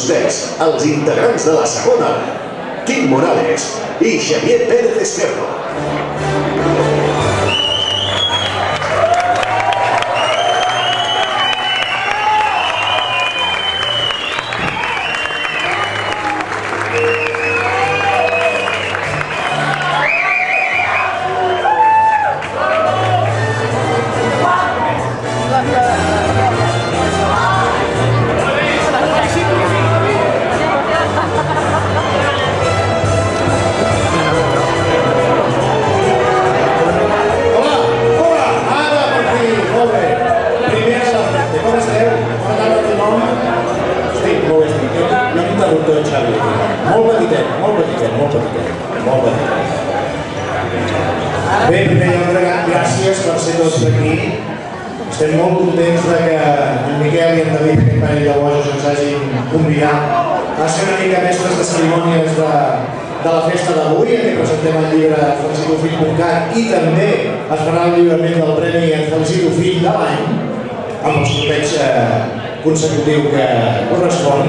vostès, els integrants de la segona hora, Quim Morales i Xavier Pérez Esquerro. Bé, primer lloc, gràcies per ser tots aquí. Estem molt contents que en Miquel i en David, aquest parell de bojos, ens hagin convidat a ser una mica mestres de cerimònies de la festa d'avui, en què presentem el llibre felicitofill.cat i també es farà el lliurament del Premi en Felicito Fill de l'any, amb el sorteig consecutiu que correspon.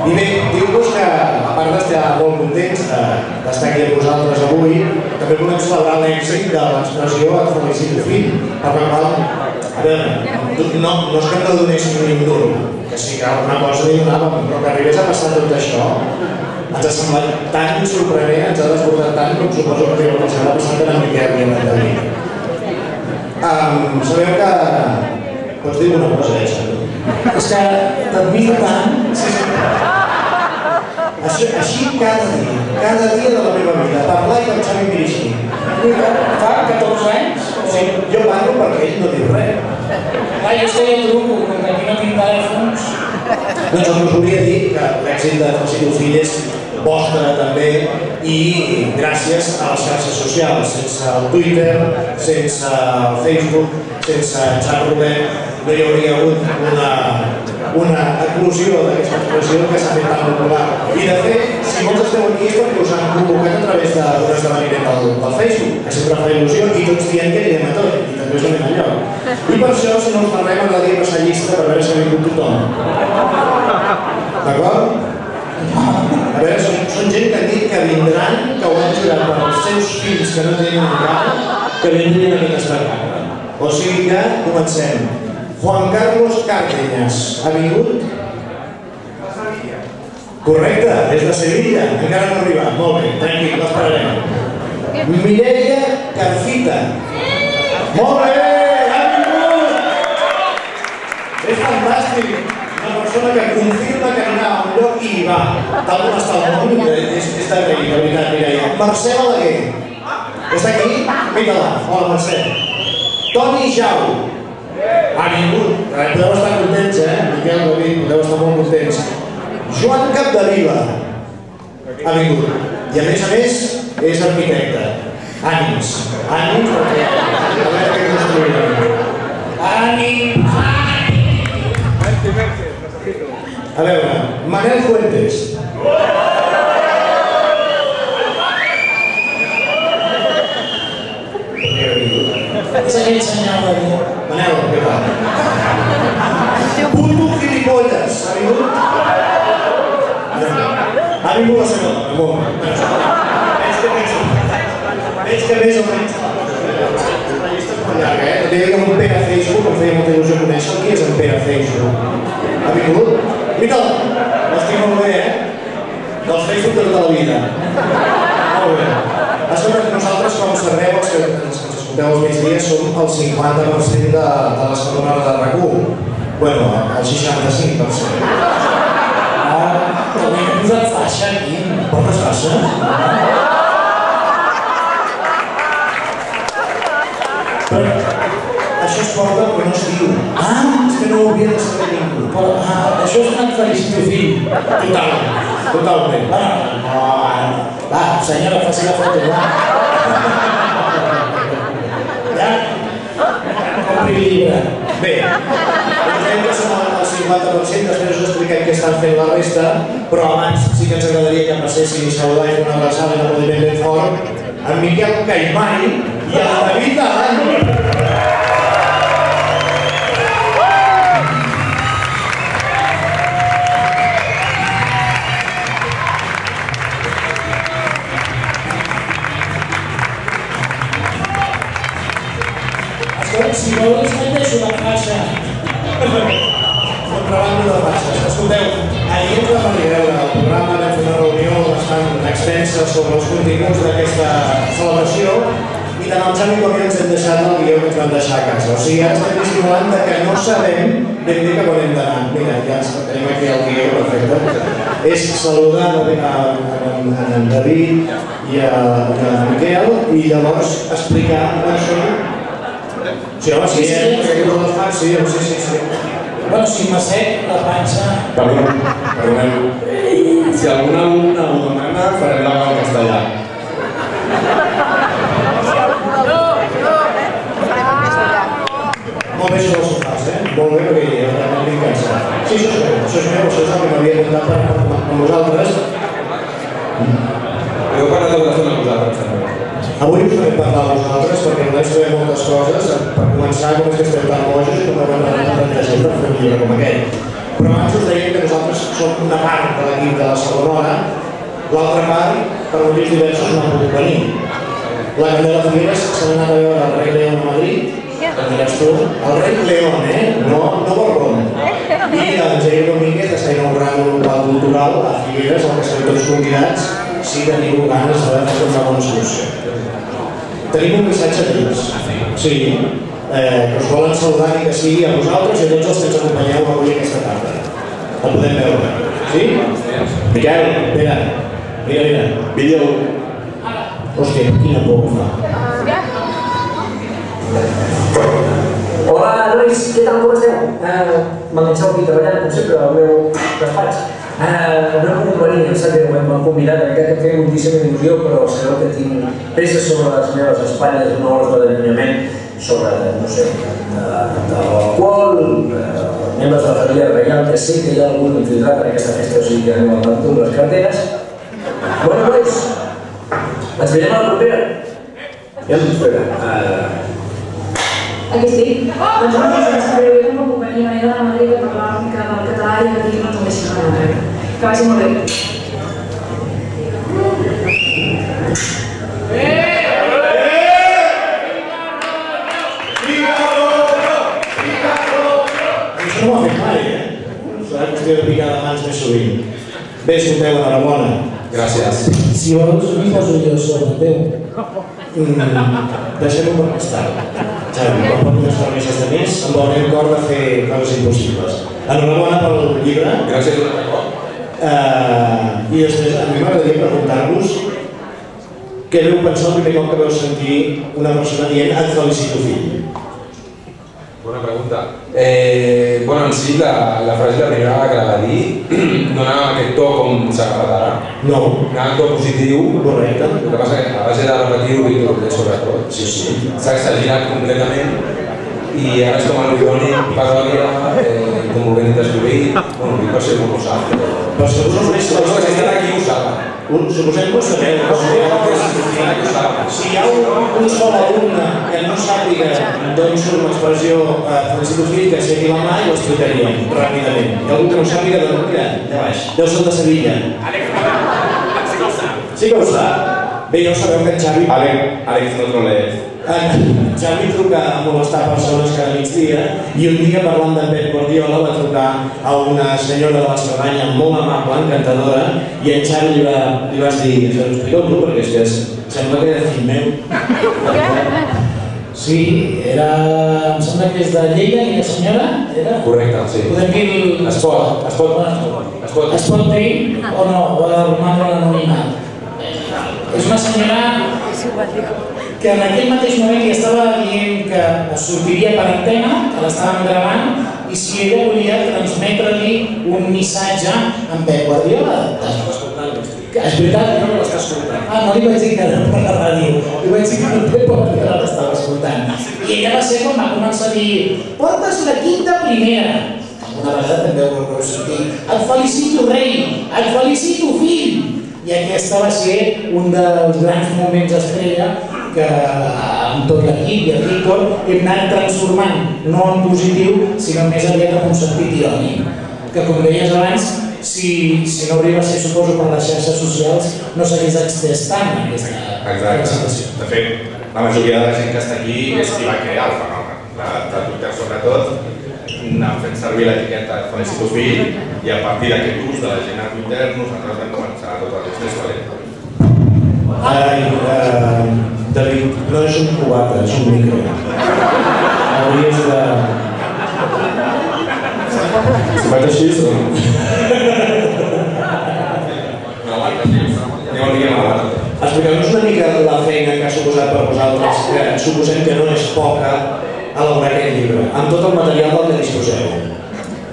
I bé, dir-vos que, a part d'estar molt contents d'estar aquí amb vosaltres avui, també volem celebrar l'èxit de l'expressió Et felicito fill, per la qual, a veure, no és que no donéssim ni un duro, que sí que alguna cosa li donàvem, però que arribés a passar tot això, ens ha semblat tan sorprenent, ens ha desbordat tant, com suposo que arriba la setmana passada en Miquel i en David. Sabeu que... Pots dir una cosa, Xavi? És que t'admiro tant... Així cada dia de la meva vida, parlar i pensar en dirigir. Fa 14 anys? Jo parlo perquè ell no diu res. Jo estic al truco, perquè aquí no tinc telèfons. Doncs us volia dir que l'èxit de Felicito Fill és vostre també i gràcies a les xarxes socials. Sense el Twitter, sense el Facebook, sense el xat Robert, no hi hauria hagut una eclosió d'aquesta expressió que s'ha fet tan popular. I de fet, si molts esteu aquí és perquè us han convocat a través d'un esdeveniment del Facebook, que sempre fa il·lusió i tots dient que anirem a tot, i també us anem enlloc. I per això, si no us parlem, m'agradaria passar llista per veure si ha vingut tothom. D'acord? A veure, són gent que han dit que vindran, que ho han jurat per als seus fills que no tenen un cap, que vindrien a aquest espectacle. O sigui que comencem. Juan Carlos Cárdenas ha vingut? Correcte, des de Sevilla, encara no ha arribat. Molt bé, tranquil, l'esperarem. Mireia Carcita. Molt bé, ha vingut! És fantàstic. Una persona que confirma que anirà a un lloc i hi va. Tal com està el món, és d'agrair, de veritat, Mireia. Mercè Balaguer. És d'aquí? Mira-la. Hola, Mercè. Toni Jau. Ha vingut. Podeu estar contents, Miquel, David, podeu estar molt contents. Joan Capdevila ha vingut. I a més, és arquitecte. Ànims. Ànims perquè... A veure què construirem. Ànims! A veure, Manel Fuentes. És aquell senyor de mi. Manel, què tal? Puto gilipolles, ha vingut? Ha vingut la segona, amor. Veig que més o menys... La llista és molt llarga, També hi ha un Pere Facebook, em feia molta il·lusió conèixer. Qui és en Pere Facebook? Ha vingut? Mira'l, l'estic molt bé, Dels Facebook de tota la vida. Molt bé. A sobre, nosaltres, com sabeu, els que escolteu els migdies, som el 50% de la segona hora de RAC1. Bueno, el 65%. També he posat faixa aquí. Portes faixa? Però això es porta però no es diu. És que no ho hauria de saber ningú. Però això és un felicito fill. Totalment. Va, senyora, faci la foto, va. Ja? Compri el llibre. Bé, entenem que som el 50%, després us expliquem què estan fent la resta, però abans sí que ens agradaria que passessin i saludar i fer una abraçada i un aplaudiment ben fort en Miquel Caimany i en David Aran. Si vols, et deixo la faixa. Contrabando de faixes. Escolteu, ahir ens vam arribar al programa, vam fer una reunió bastant extensa sobre els continguts d'aquesta celebració i tant el Xavi com jo ens hem deixat el guió que ens vam deixar a casa. O sigui, ara estem dissimulant que no sabem ben bé cap on hem d'anar. Mira, ja tenim aquí el guió, perfecte. És saludar en David i en Miquel i llavors explicar on són. Sí, home, sí, sí. Bueno, si m'assec la panxa... Perdoneu. Si algun alumne ho demana, farem la en castellà. Molt bé sobre els sofàs, molt bé, perquè ja m'he cansat. Sí, això és meu, això és el que m'havia apuntat amb vosaltres. Heu parlat de l'estona amb vosaltres, també. Avui us farem parlar a vosaltres perquè volem saber moltes coses. Per començar, com és que esteu tan bojos i com no vam reunir tanta gent per fer un llibre com aquell. Però abans us deia que nosaltres som una part de l'equip de la segona hora, l'altra part, per motius diversos, no ha pogut venir. La Candela Figueres s'ha anat a veure el rei León a Madrid, el diràs tu, el rei León, no Borbón. I el Jair Domínguez està inaugurant un local cultural a Figueres, al que estem tots convidats, si teniu ganes de fer una bona solució. Tenim un missatge d'ells, sí, que us volen saludar i que sigui a vosaltres i a tots els que ens acompanyeu avui aquesta tarda. El podem veure, sí? Miquel, mira, vídeo. Hòstia, quina por que fa. Hola, nois, què tal, com esteu? M'enganxeu aquí treballant, com sempre, al meu despatx. No he pogut venir, em sap greu, m'han convidat, en aquest que feia moltíssima il·lusió, però sabeu que tinc peces sobre les meves espatlles, una ordre d'allunyament sobre, no sé, de l'alcohol, membres de la família reial, que sé que hi ha algun infiltrat en aquesta festa, o sigui que anem al tanto amb les carteres. Bueno, nois, ens veiem a la propera. Ja ens espera. Aquí estic. Doncs no, em sap greu, jo no puc venir, m'he d'anar a Madrid per parlar una mica del català i aquí no em deixen anar. Que vagi molt bé. Això no ho ha fet mai, serà qüestió de picar de mans més sovint. Bé, escolteu, enhorabona. Gràcies. Si vols, m'hi poso jo sobre teu. Deixem-ho per més tard. Xavi, quan porti unes permeses de més, em veurem cor de fer coses impossibles. Enhorabona pel llibre. Gràcies. I després, a mi m'agradaria preguntar-vos què veu pensar el primer cop que veu sentir una persona dient et felicito fill? Bona pregunta. Bueno, en si, la frase la primera que la va dir no anava amb aquest to com s'ha agafat ara. No. Anava amb to positiu. Correcte. El que passa que a base de repetir-ho i tot, sobretot. Sí. S'ha exagerat completament i ara és com el irònic, paròdia, com ho ben descobrir, bueno, dic per ser un ho sap. Però si us ofereix Els que estan aquí ho saben. suposem que ho sabeu. Si hi ha un sol alumne que no sàpiga d'on surt l'expressió felicito fill, que aixequi la mà i ho explicaríem ràpidament. Hi ha algú que no sàpiga d'on, mira, allà baix, deu ser de Sevilla. Sí que ho sap? Bé, ja ho sabeu que en Xavi... Àlex no troleix. En Xavi truca a molestar persones cada migdia i un dia parlant de Pep Guardiola va trucar a una senyora de la Cerdanya molt amable, encantadora, i en Xavi li vas dir, això ho explico tu perquè és que sembla que era fill meu. Sí, era... em sembla que és de Lleida i la senyora, era? Correcte, sí. Podem dir... Es pot. Es pot dir o no? O ha de romandre l'anonimat? És una senyora que en aquell mateix moment li estava dient que sortiria per antena, que l'estàvem gravant, i si ella volia transmetre-li un missatge a en Pep Guardiola. És veritat, no l'està escoltant. No li vaig dir que era per la ràdio, li vaig dir que el Pep Guardiola l'estava escoltant. I ella va ser quan va començar a dir portes l'equip de primera. Una vegada també ho vau sentir. Et felicito, rei! Et felicito, fill! I aquesta va ser un dels grans moments estrella que amb tot l'equip i el Víctor hem anat transformant, no en positiu, sinó més aviat en un sentit irònic. Que com deies abans, si no arriba a ser, suposo, per les xarxes socials, no s'hagués extès tant aquesta situació. De fet, la majoria de la gent que està aquí és qui va crear el fenomen. de Twitter sobretot, anàvem fent servir l'etiqueta Felicito Fill i a partir d'aquest ús de la gent a Twitter nosaltres vam començar tota aquesta història. Ai, David, no és un cubata, és un micro. Hauries de... Si faig així, no? Expliqueu-nos una mica la feina que ha suposat per vosaltres, que suposem que no és poca, elaborar aquest llibre, amb tot el material del que disposeu.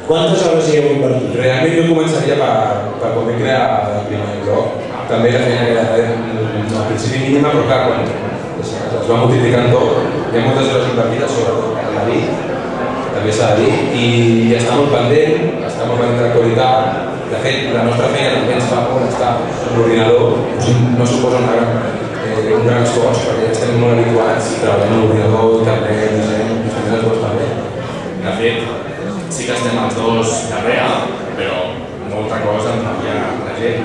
Quantes hores hi heu invertit? Realment jo començaria per poder crear el primer blog. També la feina que era al principi mínima, però clar, quan es va multiplicant tot, hi ha moltes hores invertides, sobretot el David, també s'ha de dir, i està molt pendent de l'actualitat. De fet, la nostra feina també ens fa por estar en l'ordinador, no suposa un gran esforç, perquè ja estem molt habituats i treballem en l'ordinador, internet, disseny, també les dues també. De fet, sí que estem els dos darrere, però molta cosa ens envia la gent.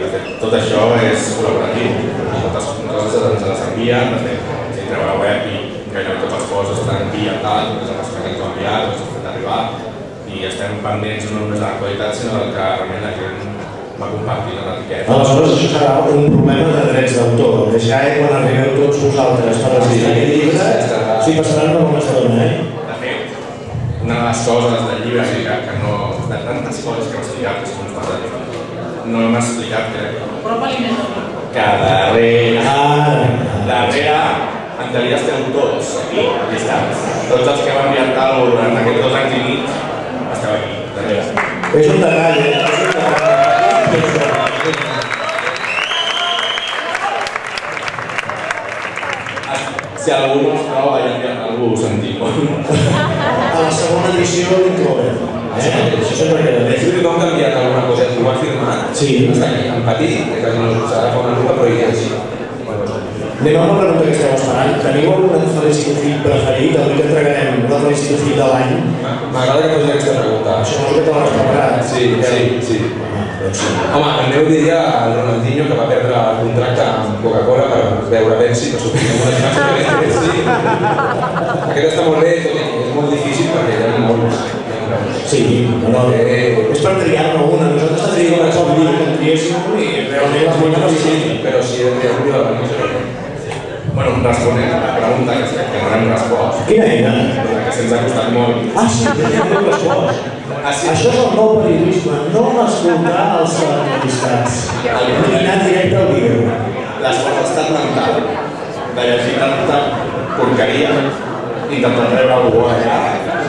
De fet, tot això és col·laboratiu. Moltes coses ens les envien, de fet, si entreu a la web i gairebé totes les coses estan aquí i tal, les coses que ens han enviat, ens han fet arribar, i estem pendents no només de l'actualitat, sinó del que realment la gent va compartir en l'etiqueta. Aleshores, això serà un problema de drets d'autor. Ja quan arribeu tots vosaltres per decidir aquest llibre, s'hi passaran una bona estona, De fet, una de les coses del llibre que no... de tantes coses que hem explicat, que són no hem explicat, crec, que darrere en teoria esteu tots aquí, llistats. Tots els que van enviar tal durant aquests 2 anys i mig esteu aquí, darrere. És un detall, és un detall. Si algú no es troba i enviat algú, ho sentim. A la segona edició l'inclourem. Això sempre queda bé. Si tothom que ha enviat alguna cosa i ho ha firmat, està aquí, en petit, que no s'agafa una lupa, però hi és. Anem a una pregunta que esteu esperant. Teniu algun Felicito Fill preferit? Avui que entregarem la Felicito Fill de l'any. M'agrada que facis aquesta pregunta. Suposo que te l'has preparat. Sí. Home, el meu diria el Ronaldinho, que va perdre el contracte amb Coca-Cola per veure Pepsi, per sortir amb una imatge de Pepsi. Aquest està molt bé, tot i que és molt difícil perquè hi ha molts. Sí, és per triar-ne una. Nosaltres tenim una cosa que triéssim i realment les moltes no s'hi però si he de triar una, no sé què. Bueno, responent a la pregunta que no hem respost. Quina era? La que se'ns ha costat molt. Ah, sí, que no hem respost. Això és el nou periodisme, no escoltar els entrevistats. Anar directe al vídeo. L'estat mental de llegir tanta porqueria, intentar treure algú allà,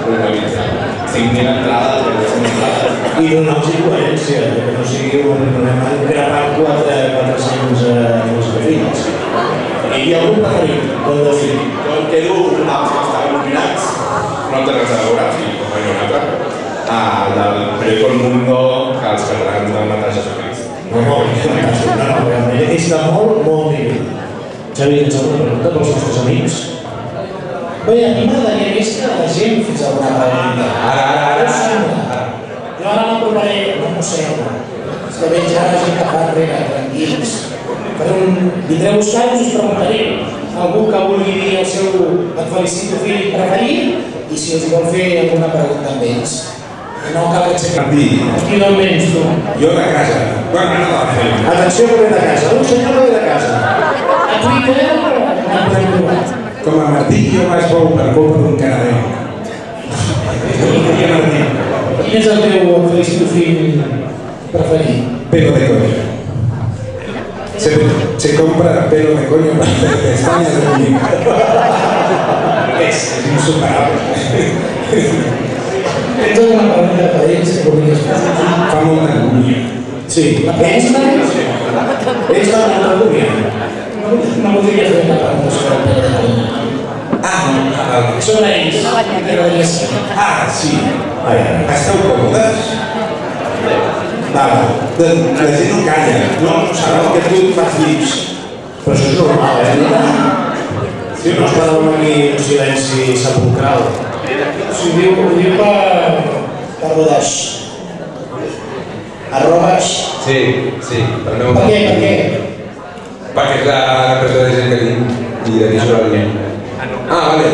organitzar 5.000 entrades, 5.000 entrades. I donar-los coherència, que no sigui un grapar 400 fills. I hi ha algun preferit? Jo em quedo amb els que estaven nominats, no té res a veure, sí, com hi ha un altre, del Periódico El Mundo, que els catalans van matar Jesucrist. No, realment és de molt nivell. Xavi, tens alguna pregunta pels nostres amics? Bé, a mi m'agradaria més que la gent fes alguna pregunta. Ara. Jo ara m'aprovaré, no sé, és que veig ara gent que fa enrere, tranquils. Vindré a buscar-vos i us preguntaré algú que vulgui dir el seu Et Felicito Fill preferit i si us vol fer alguna pregunta amb ells. No cal que Martí. Aquí d'on vens, tu? Jo de casa. Quan m'ha anat a la feina? Atenció que ve de casa, un senyor que ve de casa. A Twitter o a Twitter? Com a Martí jo vaig bou per culpa d'un canadenc. Quin és el teu Felicito Fill preferit? Pelo de coño. Se compra pelo de coño para hacer pestañas de muñeca. Es insuperable. Tens alguna pregunta per ells que vulguis fer? Fa molta angúnia. Sí. Ells també? Ells fan molta angúnia. No voldries fer una pregunta sobre el pelo de coño. Sobre ells. Sí. Esteu còmodes? La gent no calla, no sabeu que tu et fas llits. Però això és normal, Sí, no es parla aquí un silenci sepulcral. Ho diu per Rodaix. Arrobas. Sí, per meu Per què? Perquè és la repressió de gent que tinc i de qui surt el llibre. Vale.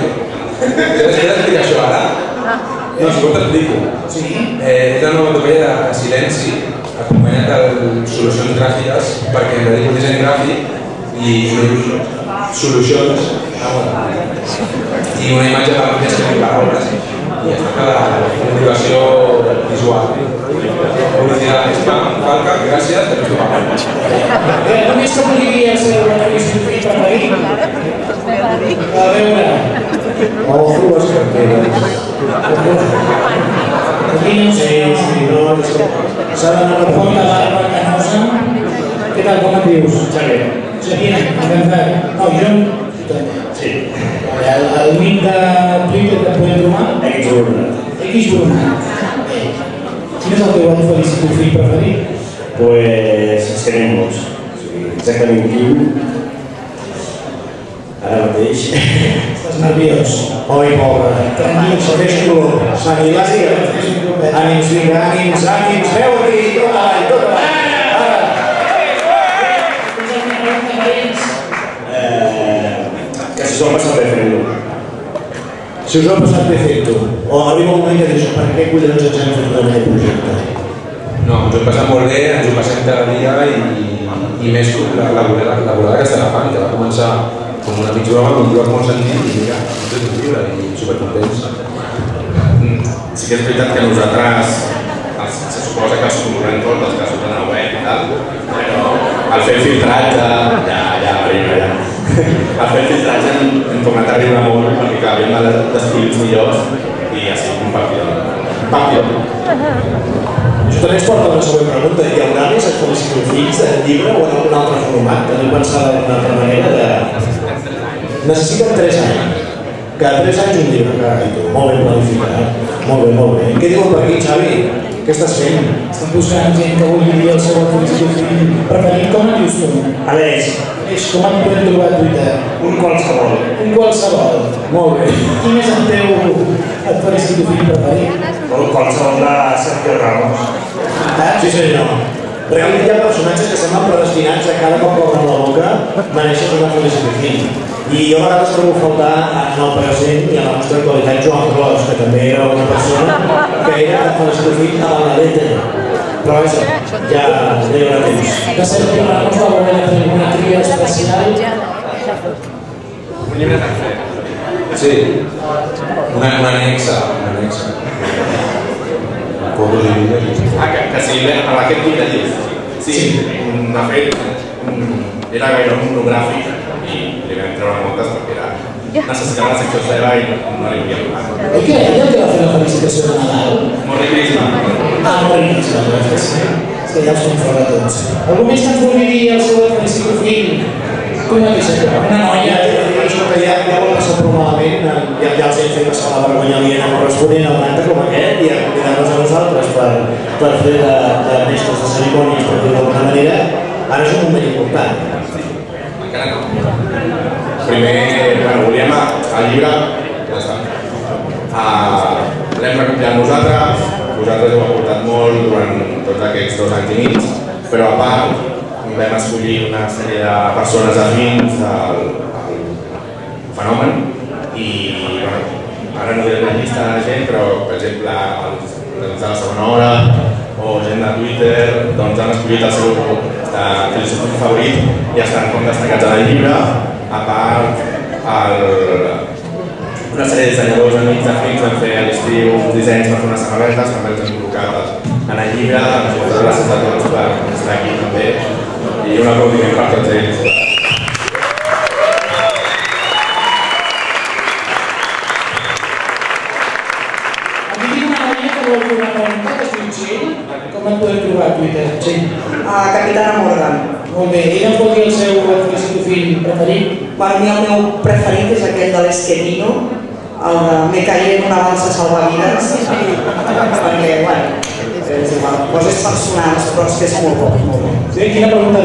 He d'explicar això ara? No, si vols t'explico. És la nova metodologia de silenci acompanyat de solucions gràfiques perquè em dedico al disseny gràfic i solucions i una imatge per més que no paraules i es tracta de motivació visual. Publicitat spam, falca, gràcies, que no estic parlant. Només que pugui dir el seu preferit. A veure... Ojo les carteres. Aquí no sé, S'ha d'anar a Ponta Barba Canosa. Què tal, com et dius? Xavier. Xavier, encantat. No, jo... Sí. El link de Twitter que podem trobar? Xburnat. Quin és el teu any felicito fill preferit? Pues és que n'hi ha molts. Exactament quin. Ara mateix. Estàs nerviós? Oi, pobre. Tranquil, Fes color. Sant Hilari, ànims, vinga, ànims, veu aquí, tot avall, tot avall. Que si s'ho ha passat bé fent-ho. Si us ho ha passat bé fent-ho, o arriba un moment que dius, per què collons ens hem fet un projecte? No, ens ho hem passat molt bé, ens ho passem cada dia i més la volada que està agafant, que va començar com una mig broma, un lloc molt sentit i mira, tot és lliure i supercontents. Sí que és veritat que nosaltres se suposa que els controlem tots els casos de la web i tal, però al fer el filtratge, ja arriba ja. Al fer el filtratge hem tornat a arribar molt perquè havíem d'escrits millors i així compartir-ho. Això també ens porta a la següent pregunta. Hi haurà més actualitzacions del llibre o en algun altre format? Teniu pensat d'alguna altra manera de... Necessiten 3 anys. Cada 3 anys un llibre, cada títol. Molt ben planificat. Molt bé, molt bé. Què diuen per aquí, Xavi? Què estàs fent? Estan buscant gent que vulgui dir el seu fill preferit. Com et dius tu? Aleix, Com et podem trobar a Twitter? un qualsevol. Un qualsevol. Molt bé. Quin és el teu felicito fill preferit? Un qualsevol de Sergio Ramos. Sí, senyor. Realment hi ha personatges que semblen predestinats a cada cop que obren la boca mereixen una felicitat. I jo a vegades trobo a faltar en el present i en la nostra actualitat Joan Clos, que també era una persona que era felicitat a la letra. Però això, ja hi haurà temps. De Sergio Ramos va voler fer una tria especial. Un llibre sencer. Sí, una anexa. Fotos i vídeos. Que sí, en aquest llibre dius. Sí, de fet, era gaire un monogràfic i li vam treure moltes perquè necessitava la secció seva i no li volia donar. Oi que ella que va fer la felicitació de Nadal? Morri Crisma. Morri Crisma, és que ja els confon a tots. Algú més que ens vulgui dir el seu felicito fill? Com mateixa, una noia. Ja vol passar prou malament, ja els hem fet passar la vergonya aliena corresponent a un acte com aquest i a convidar-nos a nosaltres per fer de mestres de cerimònies, per dir d'alguna manera. Ara és un moment important. Encara no. Primer, volíem el llibre, ja està. L'hem recopilat nosaltres heu aportat molt durant tots aquests 2 anys i mig, però a part vam escollir una sèrie de persones afins al fenomen i ara no diré la llista de gent, però per exemple els de la segona hora o gent de Twitter doncs han escollit el seu filosofia favorit i estan com destacats en el llibre. A part, una sèrie de dissenyadors amics afins van fer a l'estiu uns dissenys per fer unes samarretes, també els hem col·locat en el llibre, moltes gràcies a tots per estar aquí també i un aplaudiment per tots ells. Com et podem trobar a Twitter? Sí. Capitana Morgan. Molt bé. Ella ens pot dir el seu felicito fill preferit? Per mi el meu preferit és aquell de l'Esquerino, el de Me caí en una balsa salvavides, perquè, bueno, és igual, coses personals, però és que és molt bo, molt bo. Sí, quina pregunta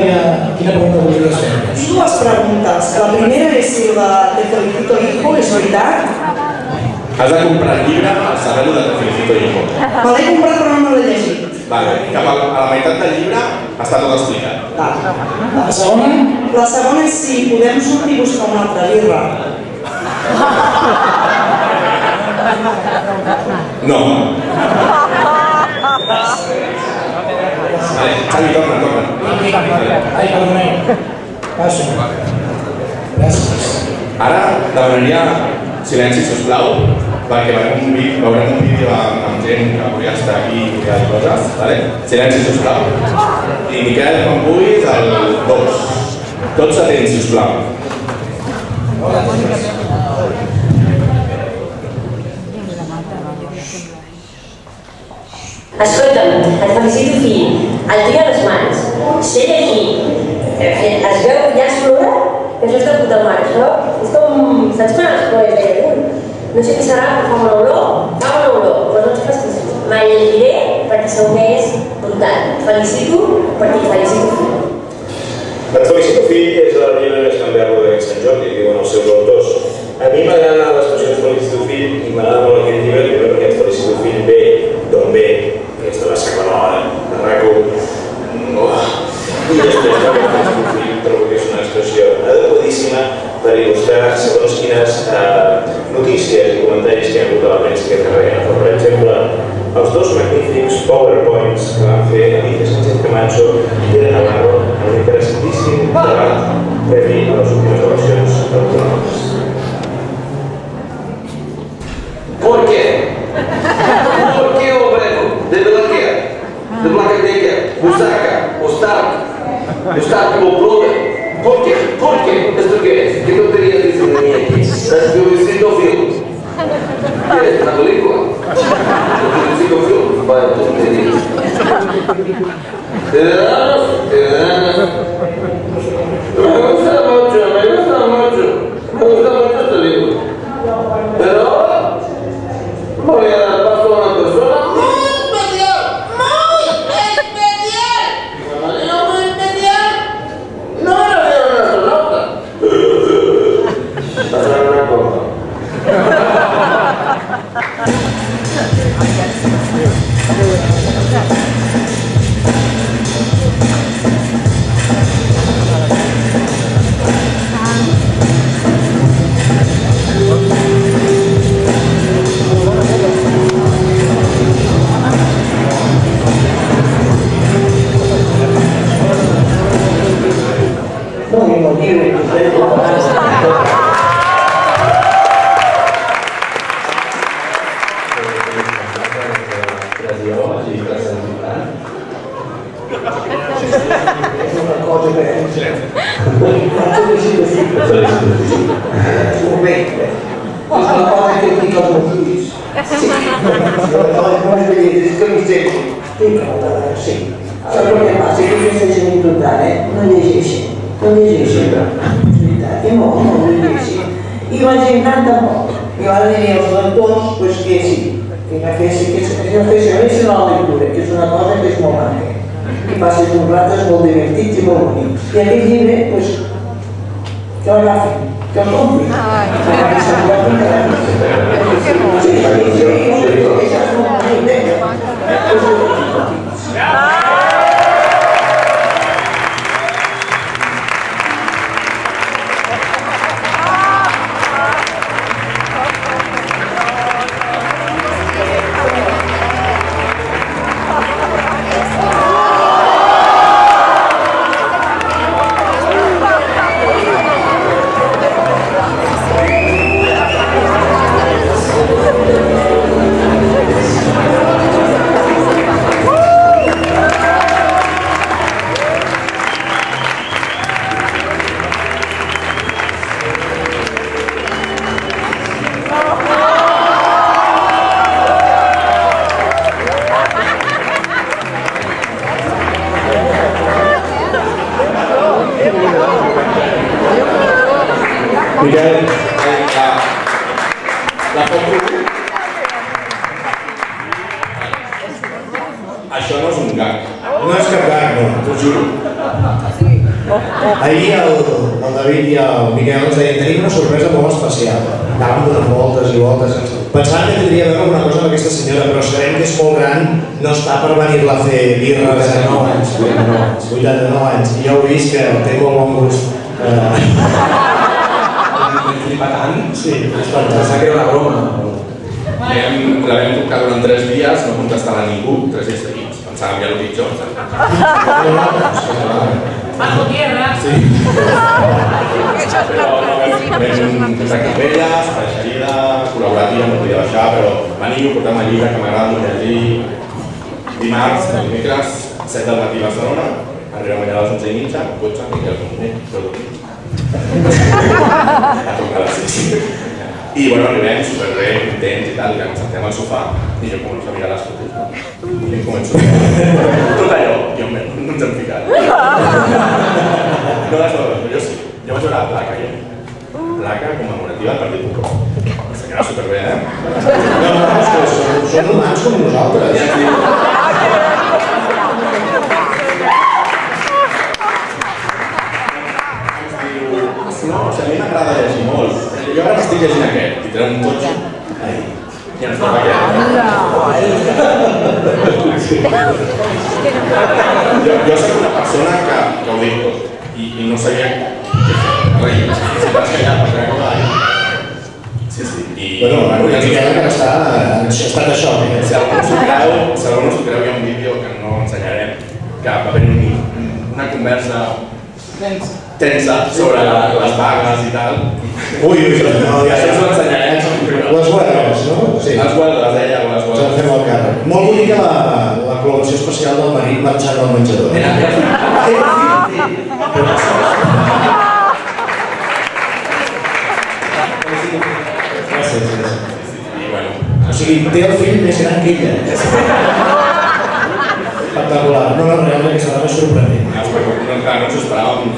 volies fer? Tinc 2 preguntes. La primera és si la Te felicito hijo és veritat. Has de comprar el llibre al saber-lo de Te felicito hijo. Me l'he comprat però no l'he llegit. Vale, cap a la meitat del llibre està tot explicat. La segona? La segona és si podem sortir a buscar una altra birra. No. Vale, Xavi, torna. Ai, perdoneu. Passo. Gràcies. Ara demanaria silenci, sisplau, perquè veurem un vídeo amb gent que volia estar aquí i volia dir coses. Silenci, sisplau. I Miquel, quan vulguis, el 2. Tots atents, sisplau. Escolta'm, et felicito, fill. El tria a les mans. Sé llegir. Es veu, ja es plora? Que això és de puta mare, això. És com... Saps quan els poes deien? No sé què serà, però fa bona olor. Fa bona olor, però no et facis. Me'l llegiré perquè segur que és brutal. Et felicito perquè et felicito, fill. Et felicito, fill, és la llena més canviable de Sant Jordi, diuen els seus autors. A mi m'agrada l'expressió et felicito, fill, i m'agrada molt aquest llibre, perquè et felicito, fill, ve d'on ve. Aquesta va ser bona hora, de RAC1. I després també trobo que és una expressió adequadíssima per il·lustrar segons quines notícies i comentaris que hi ha hagut a la premsa aquest darrer. Per exemple, els dos magnífics PowerPoints que van fer Alicia Sánchez Camacho i Pere Navarro en l'interessantíssim debat previ a les últimes eleccions autonòmiques. ¿Por qué? ¿Por qué, obrero? ¿De Belaquer? ¿De Blacateca? ¿Busaca? ¿Ostark? ¿Ostark como Plover? ¿Por qué? ¿Por qué? ¿Esto qué es? ¿Qué tonterías dicen de mí aquí? ¿Es que Luisito Film? ¿Qué es? ¿Una película? Luisito Film? Vaya tonterías. ¿Ciudadanos? ¿Ciudadanos? Me gusta mucho esta película. Pero ahora voy a dar paso a una persona muy especial. Y cuando digo muy especial, no me lo digo en una sonata. Pasar una cosa. I aquest llibre, doncs, que l'agafin, que el comprin. Miquel, la foto... Això no és un gag. No és cap gag, no, t'ho juro. Ahir el David i el Miquel ens deien tenim una sorpresa molt especial. Anàvem donant voltes i voltes. Pensàvem que tindria a veure alguna cosa amb aquesta senyora, però sabem que és molt gran, no està per venir-la a fer birres de 9 anys. 89 anys. I ja heu vist que té molt bon gust. Flipa tant? Sí, és pensava que era una broma. La vam tocar durant 3 dies, no contestava ningú, 3 dies seguits. Pensàvem ja el pitjor. Bajo tierra. Sí. Però vam contactar amb elles, pareixerida, col·laborativa, no podia baixar, però m'animo a portar-me llibre que m'agrada molt llegir. Dimarts, dimecres, 7 del matí a Barcelona, arribem allà a les 11:30, cotxe, i ja com a tocar a les 6. I bueno, arribem superbé, contents i tal, que ens sentem al sofà i jo començo a mirar les fotos. I em començo a mirar tot allò, i no ens hem ficat. No les dones, jo sí. Jo vaig veure la placa, jo. Placa commemorativa del Partit Popular. Ens quedava superbé, eh? No, són humans com nosaltres. No, o sigui, a mi m'agrada llegir molt. Jo ara m'estic llegint aquest, i treu un cotxe. Ai, ja no es troba aquest. Jo soc una persona que ho dic tot, i no sabia què fer. Si vas callar, per què com l'any. Sí. Bueno, una miqueta que està en estat de xoc. Si algú no s'ho creu, hi ha un vídeo que no ensenyarem, que va haver una conversa tensa sobre les vagues i tal. Ui, no, ja això us ho ensenyarem. Les huelgues, no? Sí. Les huelgues, deia, o les huelgues. Ens en fem el càrrec. Molt bonica la col·laboració especial del marit marxant al menjador. Gràcies. O sigui, té el fill més gran que ella. Espectacular. No, realment aquesta dona és sorprenent. No ens ho esperàvem.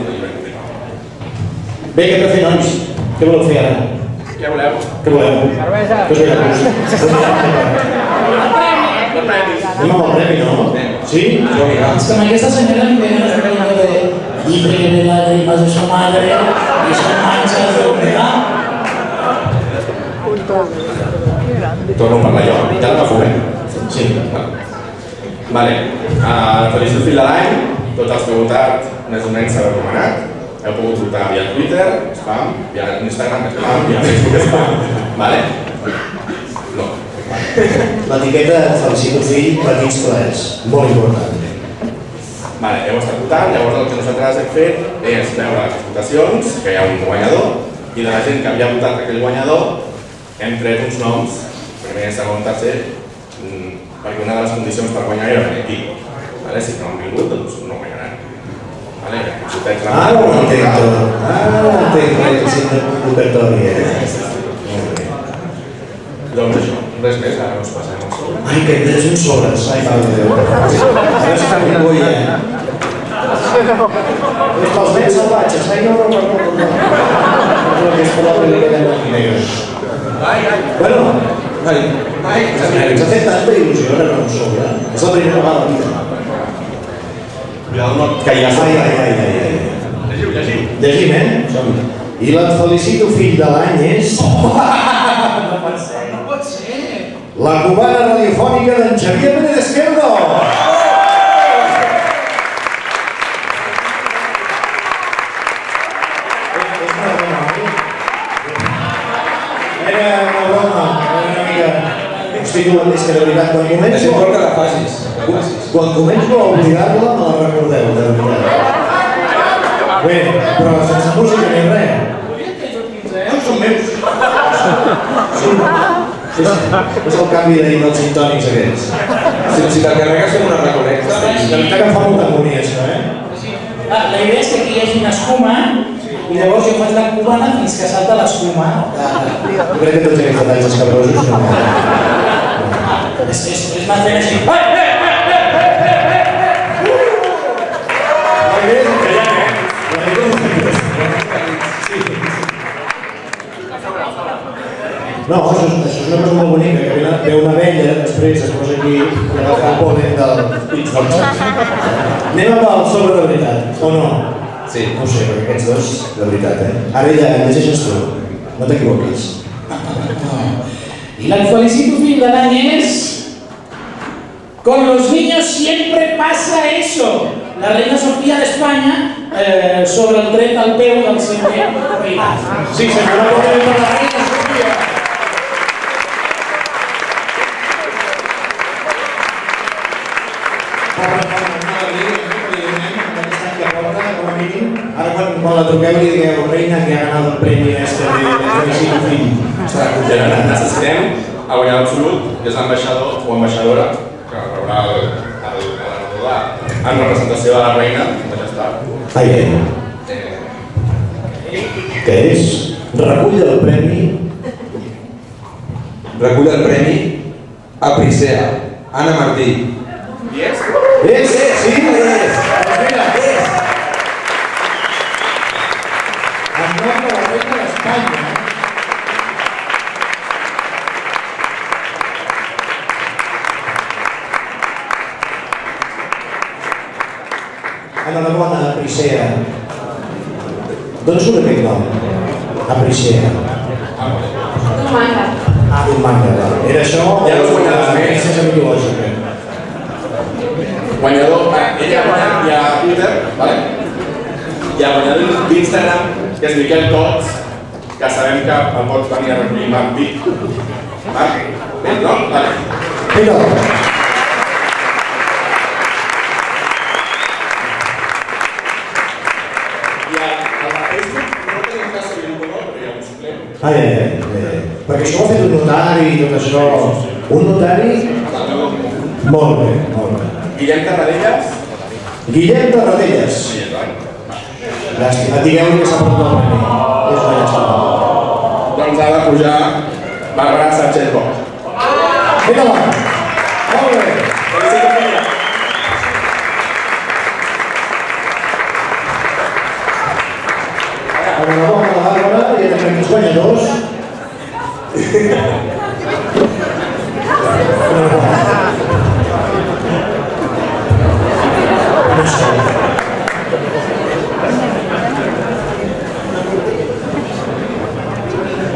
Bé, què hem de fer, nois? Què voleu fer ara? Què voleu? Què voleu? Cervesa. Què us ve de gust? Anem amb el premi, no? Sí? És que amb aquesta senyora em venen el premi de llibre de lágrimas de su madre y son manchas de humedad. Torno a parlar jo. Ja la fumem? Sí. Vale. Feliç fill de l'any. Tots els que heu votat, més o menys s'ha recomanat. Heu pogut votar via Twitter, spam, via Instagram, spam, via Facebook, spam. Vale? No. L'etiqueta felicito fill, petits plaers. Molt important. Vale, heu estat votant, llavors el que nosaltres hem fet és veure les votacions, que hi ha un guanyador, i de la gent que havia votat aquell guanyador hem tret uns noms, primer, segon, tercer, perquè una de les condicions per guanyar era venir aquí. Si no han vingut, doncs no guanyaran. Ara ho entenc tot. Ara ho entenc, que sempre convocatori. Doncs això, res més, ara us passem el sobre. Ai, que tens uns sobres. Ai, mare de Déu. Ara està amb boia, eh? És pels nens salvatges. Ai, no. Aquesta paraula li queda molt negra. Bueno, ens ha fet tanta il·lusió rebre un sobre. És la primera vegada a la vida. Cuidado, no caigues. Ai. Llegim, eh? I la felicito fill de l'any és... No pot ser. La cubana radiofònica d'en Xavier Pérez Esquerdo. Era una broma, una mica... Estic diuen més que de veritat, quan començo... És important que la facis. Quan començo a oblidar-la, me la recordeu, de veritat. Bé, però sense música ni res. Són meus. És el canvi d'ahir dels gintònics aquests. Si te'l carregues com una recolecta... De veritat que em fa molta agonia, això, eh? La idea és que aquí hi hagi una escuma i llavors jo faig la cubana fins que salta l'escuma. Jo crec que tots aquests detalls escabrosos no... És anar fent així. No, això és una cosa molt bonica, que ve una abella, després es posa aquí i agafa el pol·len del pit. Anem amb el sobre de veritat, o no? Sí. No ho sé, perquè aquests dos, de veritat, eh? Ara ja llegeixes tu, no t'equivoquis. Y la felicito fin del año es... Con los niños siempre pasa eso. La reina Sofía de España sobre el tren al peu del seu reinat. Sí, senyora, la reina Sofía. cuando la truqueu i digueu reina que ha ganado el premi este de Felicito Fill. Necessitem el guanyador absolut, que és l'ambaixador o ambaixadora, que rebrà en representació de la reina, de ja està. Què és? Recull el premi. Recull el premi a Priscea, Anna Martí. Yes? Yes, sí, sí, yes. En nom de la reina d'Espanya. Enhorabona, Priscea. D'on surt aquest nom? Priscea. D'un manga. D'un manga. Era això o la princesa mitològica? Guanyador, ella ha guanyat ja a Twitter, vale? I el guanyador d'Instagram, que és Miquel Tots, que sabem que el pots venir a recollir amb Vic. Vale? Bé, no? Vale. Vinga. Perquè això ho ha fet un notari i tot això. Un notari? Molt bé, molt bé. Guillem Tarradellas? Guillem Tarradellas. Llàstima, digueu-li que s'ha portat el premi. És una llàstima. Doncs ha de pujar Bàrbara Sánchez Bosch. Vinga-la! Molt bé! Enhorabona a la Bàrbara i tenim els guanyadors.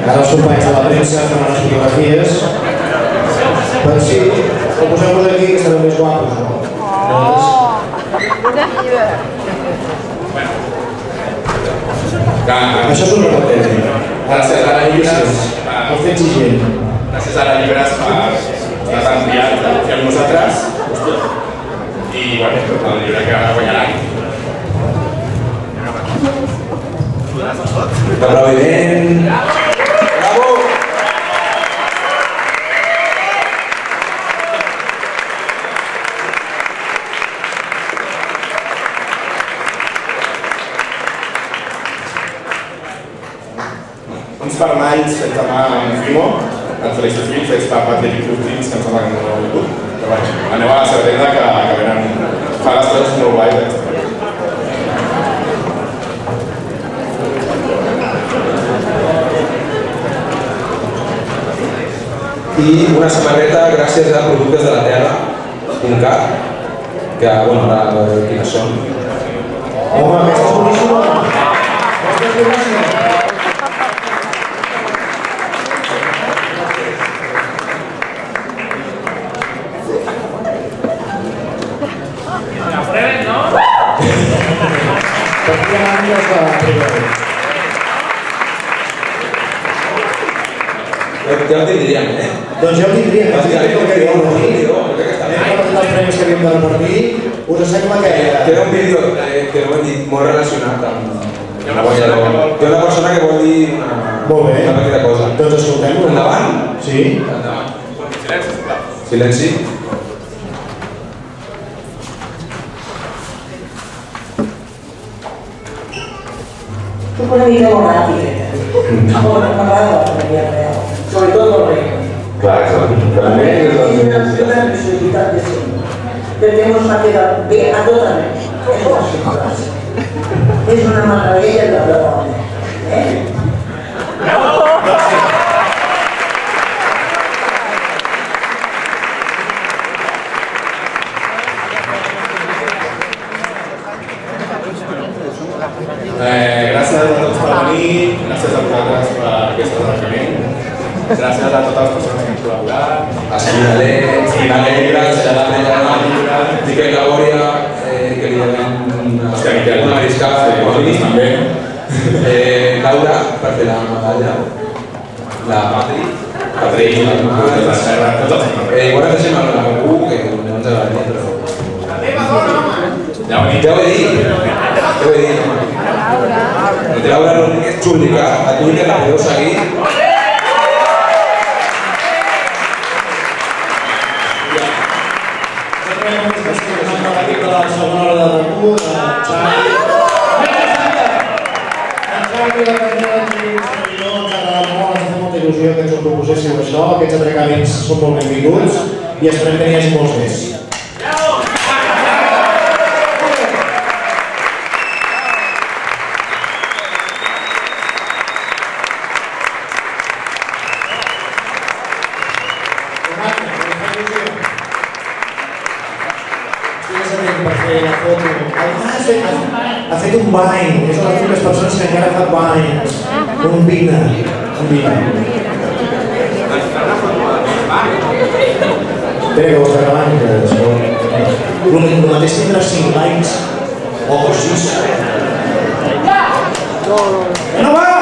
Ara els companys de la premsa fan les fotografies. Per si, ho posem per aquí que sereu més guapos, no? Això és un reportatge. Gràcies a la Llibres. El fet exigent. Gràcies a la Llibres per estar tan triat de fer amb nosaltres. I, bueno, el llibre que guanyaran. Aplaudiment. Bravo! Uns vermells fets a mà amb Fimo, en Felicito Fill, fets per Patrick Crutins, que em sembla que no ho he vingut. Però vaja, aneu a la certesa que venen, fa les coses molt guais. I una samarreta gràcies a Productes de la Terra.cat, que, bueno, ara quines són. Home, aquesta és boníssima! Aquesta és boníssima! Ja ho tindríem, Doncs ja ho tindríem. Els premis que havíem de repartir, us sembla que... Queda un vídeo que no ho hem dit molt relacionat amb el guanyador. Hi ha una persona que vol dir una petita cosa. Doncs escoltem-ho. Endavant? Sí. Endavant. Silenci, sisplau. Silenci. Tu una mica molt ràpid, m'agrada la família real, sobretot el rei. Clar, també és la necessitat de ser, perquè ens va quedar bé a tot arreu, és una ciutat. És una meravella de la dona. Gràcies a tots per venir, gràcies a vosaltres per aquest atracament, gràcies a totes les persones que han col·laborat, a Espinalet, Miquel Labòria, que li donem una mariscada, també, Laura, per fer la medalla, la Patri, igual ens deixem amb algú que no ens agradaria, però... Ja ho he dit, home. Laura Rodríguez Chúrdica, a Twitter la podeu seguir. La segona hora de Bakú, Xavi. Xavi, la carrera ens ha agradat molt, ens ha fet molta il·lusió que ens ho proposéssiu això. Aquests atracaments són molt benvinguts i esperem que n'hi hagi molts més. Ha fet un bany, és una de les persones que encara fa banys. Un vina. Espera que ho està gravant, que el mateix tindrà 5 likes o 6. No va!